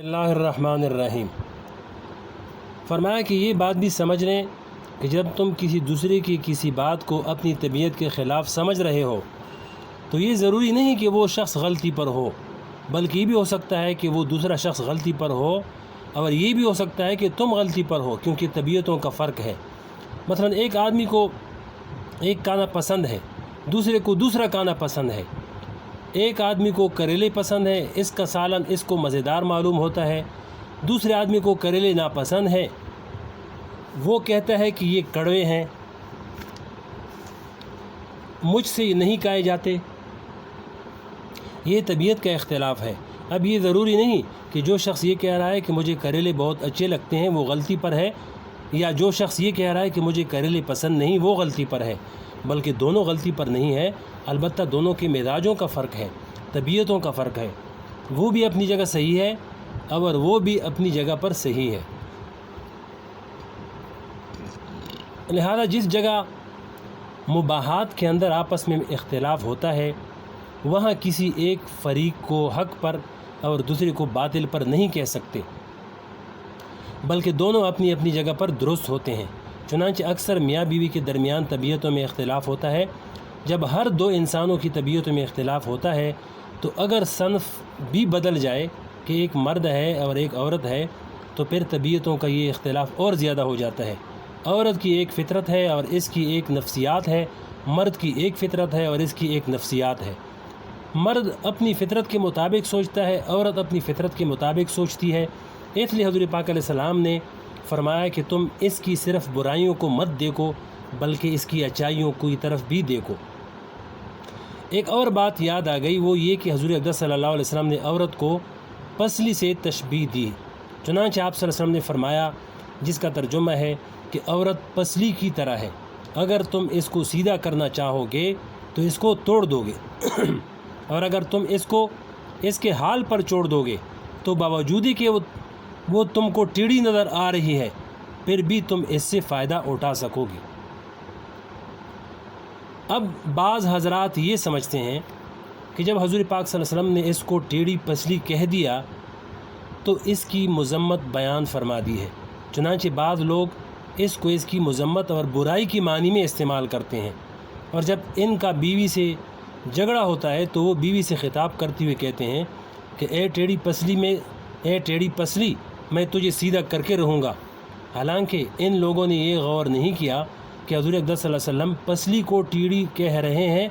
اللہ الرحمن الرحیم۔ فرمایا کہ یہ بات بھی سمجھ لیں کہ جب تم کسی دوسرے کی کسی بات کو اپنی طبیعت کے خلاف سمجھ رہے ہو تو یہ ضروری نہیں کہ وہ شخص غلطی پر ہو، بلکہ یہ بھی ہو سکتا ہے کہ وہ دوسرا شخص غلطی پر ہو، اور یہ بھی ہو سکتا ہے کہ تم غلطی پر ہو، کیونکہ طبیعتوں کا فرق ہے۔ مثلا ایک آدمی کو ایک کھانا پسند ہے، دوسرے کو دوسرا کھانا پسند ہے۔ ایک آدمی کو کریلے پسند ہے، اس کا سالن اس کو مزیدار معلوم ہوتا ہے، دوسرے آدمی کو کریلے ناپسند ہے، وہ کہتا ہے کہ یہ کڑوے ہیں، مجھ سے نہیں کھائے جاتے۔ یہ طبیعت کا اختلاف ہے۔ اب یہ ضروری نہیں کہ جو شخص یہ کہہ رہا ہے کہ مجھے کریلے بہت اچھے لگتے ہیں وہ غلطی پر ہے، یا جو شخص یہ کہہ رہا ہے کہ مجھے کریلے پسند نہیں وہ غلطی پر ہے، بلکہ دونوں غلطی پر نہیں ہے، البتہ دونوں کے مزاجوں کا فرق ہے، طبیعتوں کا فرق ہے۔ وہ بھی اپنی جگہ صحیح ہے اور وہ بھی اپنی جگہ پر صحیح ہے۔ لہذا جس جگہ مباحات کے اندر آپس میں اختلاف ہوتا ہے وہاں کسی ایک فریق کو حق پر اور دوسرے کو باطل پر نہیں کہہ سکتے، بلکہ دونوں اپنی اپنی جگہ پر درست ہوتے ہیں۔ چنانچہ اکثر میاں بیوی کے درمیان طبیعتوں میں اختلاف ہوتا ہے۔ جب ہر دو انسانوں کی طبیعتوں میں اختلاف ہوتا ہے تو اگر صنف بھی بدل جائے کہ ایک مرد ہے اور ایک عورت ہے تو پھر طبیعتوں کا یہ اختلاف اور زیادہ ہو جاتا ہے۔ عورت کی ایک فطرت ہے اور اس کی ایک نفسیات ہے، مرد کی ایک فطرت ہے اور اس کی ایک نفسیات ہے۔ مرد اپنی فطرت کے مطابق سوچتا ہے، عورت اپنی فطرت کے مطابق سوچتی ہے۔ اس لیے حضور پاک علیہ السلام نے فرمایا کہ تم اس کی صرف برائیوں کو مت دیکھو بلکہ اس کی اچائیوں کی طرف بھی دیکھو۔ ایک اور بات یاد آ گئی، وہ یہ کہ حضور اقدس صلی اللہ علیہ وسلم نے عورت کو پسلی سے تشبیہ دی۔ چنانچہ آپ صلی اللہ علیہ وسلم نے فرمایا، جس کا ترجمہ ہے کہ عورت پسلی کی طرح ہے، اگر تم اس کو سیدھا کرنا چاہو گے تو اس کو توڑ دو گے اور اگر تم اس کو اس کے حال پر چھوڑ دو گے تو باوجود کہ وہ تم کو ٹیڑھی نظر آ رہی ہے پھر بھی تم اس سے فائدہ اٹھا سکو گے۔ اب بعض حضرات یہ سمجھتے ہیں کہ جب حضور پاک صلی اللہ علیہ وسلم نے اس کو ٹیڑھی پسلی کہہ دیا تو اس کی مذمت بیان فرما دی ہے۔ چنانچہ بعض لوگ اس کو اس کی مذمت اور برائی کی معنی میں استعمال کرتے ہیں، اور جب ان کا بیوی سے جھگڑا ہوتا ہے تو وہ بیوی سے خطاب کرتے ہوئے کہتے ہیں کہ اے ٹیڑھی پسلی میں تجھے سیدھا کر کے رہوں گا۔ حالانکہ ان لوگوں نے یہ غور نہیں کیا کہ حضور اقدس صلی اللہ علیہ وسلم پسلی کو ٹیڑھی کہہ رہے ہیں۔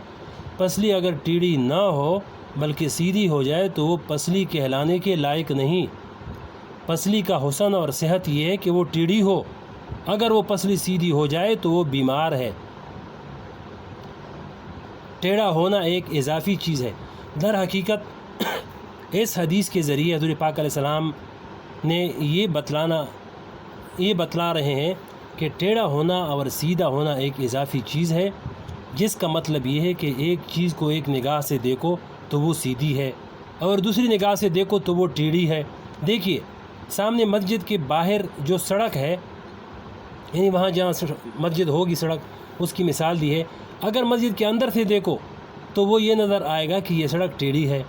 پسلی اگر ٹیڑھی نہ ہو بلکہ سیدھی ہو جائے تو وہ پسلی کہلانے کے لائق نہیں۔ پسلی کا حسن اور صحت یہ ہے کہ وہ ٹیڑھی ہو، اگر وہ پسلی سیدھی ہو جائے تو وہ بیمار ہے۔ ٹیڑھا ہونا ایک اضافی چیز ہے۔ در حقیقت اس حدیث کے ذریعے حضور پاک علیہ السلام نے یہ بتلا رہے ہیں کہ ٹیڑھا ہونا اور سیدھا ہونا ایک اضافی چیز ہے، جس کا مطلب یہ ہے کہ ایک چیز کو ایک نگاہ سے دیکھو تو وہ سیدھی ہے اور دوسری نگاہ سے دیکھو تو وہ ٹیڑھی ہے۔ دیکھیے سامنے مسجد کے باہر جو سڑک ہے، یعنی وہاں جہاں مسجد ہوگی سڑک، اس کی مثال دی ہے۔ اگر مسجد کے اندر سے دیکھو تو وہ یہ نظر آئے گا کہ یہ سڑک ٹیڑھی ہے،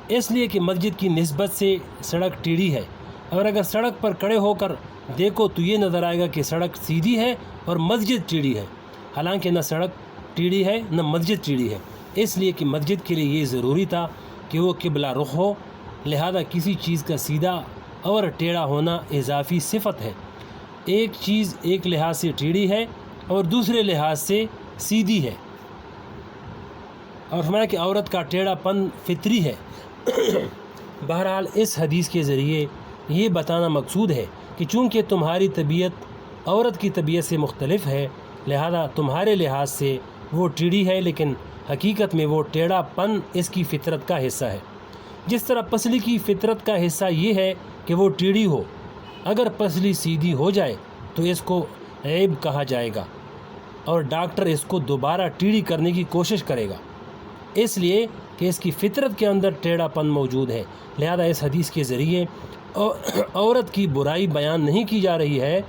اس لیے کہ مسجد کی نسبت سے سڑک ٹیڑھی ہے، اور اگر سڑک پر کھڑے ہو کر دیکھو تو یہ نظر آئے گا کہ سڑک سیدھی ہے اور مسجد ٹیڑھی ہے، حالانکہ نہ سڑک ٹیڑھی ہے نہ مسجد ٹیڑھی ہے۔ اس لیے کہ مسجد کے لیے یہ ضروری تھا کہ وہ قبلہ رخ ہو، لہذا کسی چیز کا سیدھا اور ٹیڑھا ہونا اضافی صفت ہے۔ ایک چیز ایک لحاظ سے ٹیڑھی ہے اور دوسرے لحاظ سے سیدھی ہے، اور فرمایا کہ عورت کا ٹیڑھا پن فطری ہے۔ بہرحال اس حدیث کے ذریعے یہ بتانا مقصود ہے کہ چونکہ تمہاری طبیعت عورت کی طبیعت سے مختلف ہے، لہذا تمہارے لحاظ سے وہ ٹیڑھی ہے، لیکن حقیقت میں وہ ٹیڑھا پن اس کی فطرت کا حصہ ہے۔ جس طرح پسلی کی فطرت کا حصہ یہ ہے کہ وہ ٹیڑھی ہو، اگر پسلی سیدھی ہو جائے تو اس کو عیب کہا جائے گا اور ڈاکٹر اس کو دوبارہ ٹیڑھی کرنے کی کوشش کرے گا، اس لیے کہ اس کی فطرت کے اندر ٹیڑھا پن موجود ہے۔ لہذا اس حدیث کے ذریعے عورت کی برائی بیان نہیں کی جا رہی ہے،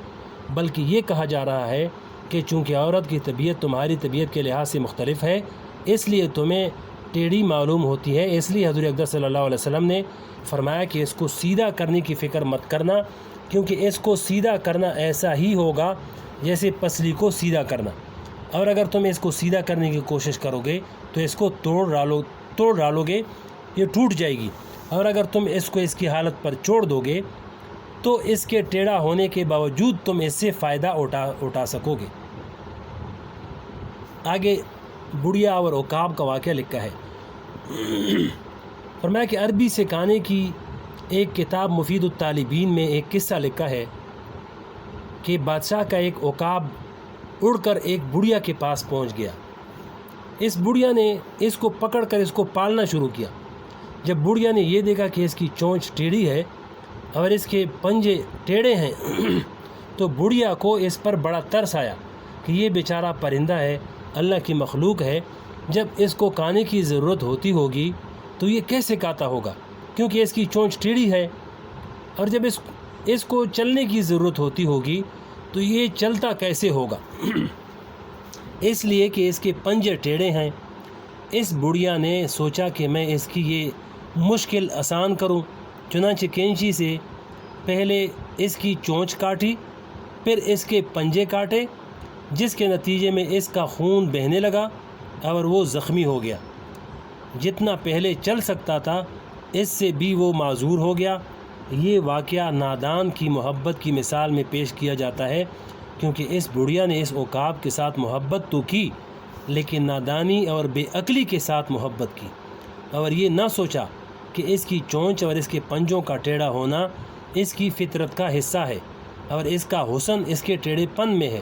بلکہ یہ کہا جا رہا ہے کہ چونکہ عورت کی طبیعت تمہاری طبیعت کے لحاظ سے مختلف ہے، اس لیے تمہیں ٹیڑھی معلوم ہوتی ہے، اس لیے حضور اقدس صلی اللہ علیہ وسلم نے فرمایا کہ اس کو سیدھا کرنے کی فکر مت کرنا، کیونکہ اس کو سیدھا کرنا ایسا ہی ہوگا جیسے پسلی کو سیدھا کرنا، اور اگر تم اس کو سیدھا کرنے کی کوشش کرو گے تو اس کو توڑ ڈالو گے، یہ ٹوٹ جائے گی، اور اگر تم اس کو اس کی حالت پر چھوڑ دو گے تو اس کے ٹیڑھا ہونے کے باوجود تم اس سے فائدہ اٹھا سکو گے۔ آگے بڑھیا اور عقاب کا واقعہ لکھا ہے۔ فرمایا کہ عربی سکھانے کی ایک کتاب مفید الطالبین میں ایک قصہ لکھا ہے کہ بادشاہ کا ایک عقاب اڑ کر ایک بڑھیا کے پاس پہنچ گیا۔ اس بڑھیا نے اس کو پکڑ کر اس کو پالنا شروع کیا۔ جب بڑھیا نے یہ دیکھا کہ اس کی چونچ ٹیڑھی ہے اور اس کے پنجے ٹیڑھے ہیں تو بڑھیا کو اس پر بڑا ترس آیا کہ یہ بیچارہ پرندہ ہے، اللہ کی مخلوق ہے، جب اس کو کھانے کی ضرورت ہوتی ہوگی تو یہ کیسے کھاتا ہوگا، کیونکہ اس کی چونچ ٹیڑھی ہے، اور جب اس کو چلنے کی ضرورت ہوتی ہوگی تو یہ چلتا کیسے ہوگا، اس لیے کہ اس کے پنجے ٹیڑھے ہیں۔ اس بڑھیا نے سوچا کہ میں اس کی یہ مشکل آسان کروں، چنانچہ کینچی سے پہلے اس کی چونچ کاٹی، پھر اس کے پنجے کاٹے، جس کے نتیجے میں اس کا خون بہنے لگا اور وہ زخمی ہو گیا۔ جتنا پہلے چل سکتا تھا اس سے بھی وہ معذور ہو گیا۔ یہ واقعہ نادان کی محبت کی مثال میں پیش کیا جاتا ہے، کیونکہ اس بڑھیا نے اس عقاب کے ساتھ محبت تو کی لیکن نادانی اور بے عقلی کے ساتھ محبت کی، اور یہ نہ سوچا کہ اس کی چونچ اور اس کے پنجوں کا ٹیڑھا ہونا اس کی فطرت کا حصہ ہے، اور اس کا حسن اس کے ٹیڑھے پن میں ہے۔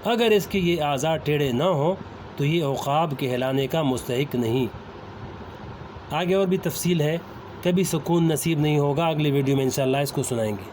اگر اس کے یہ اعضاء ٹیڑھے نہ ہوں تو یہ عقاب کہلانے کا مستحق نہیں۔ آگے اور بھی تفصیل ہے، کبھی سکون نصیب نہیں ہوگا، اگلے ویڈیو میں انشاءاللہ اس کو سنائیں گے۔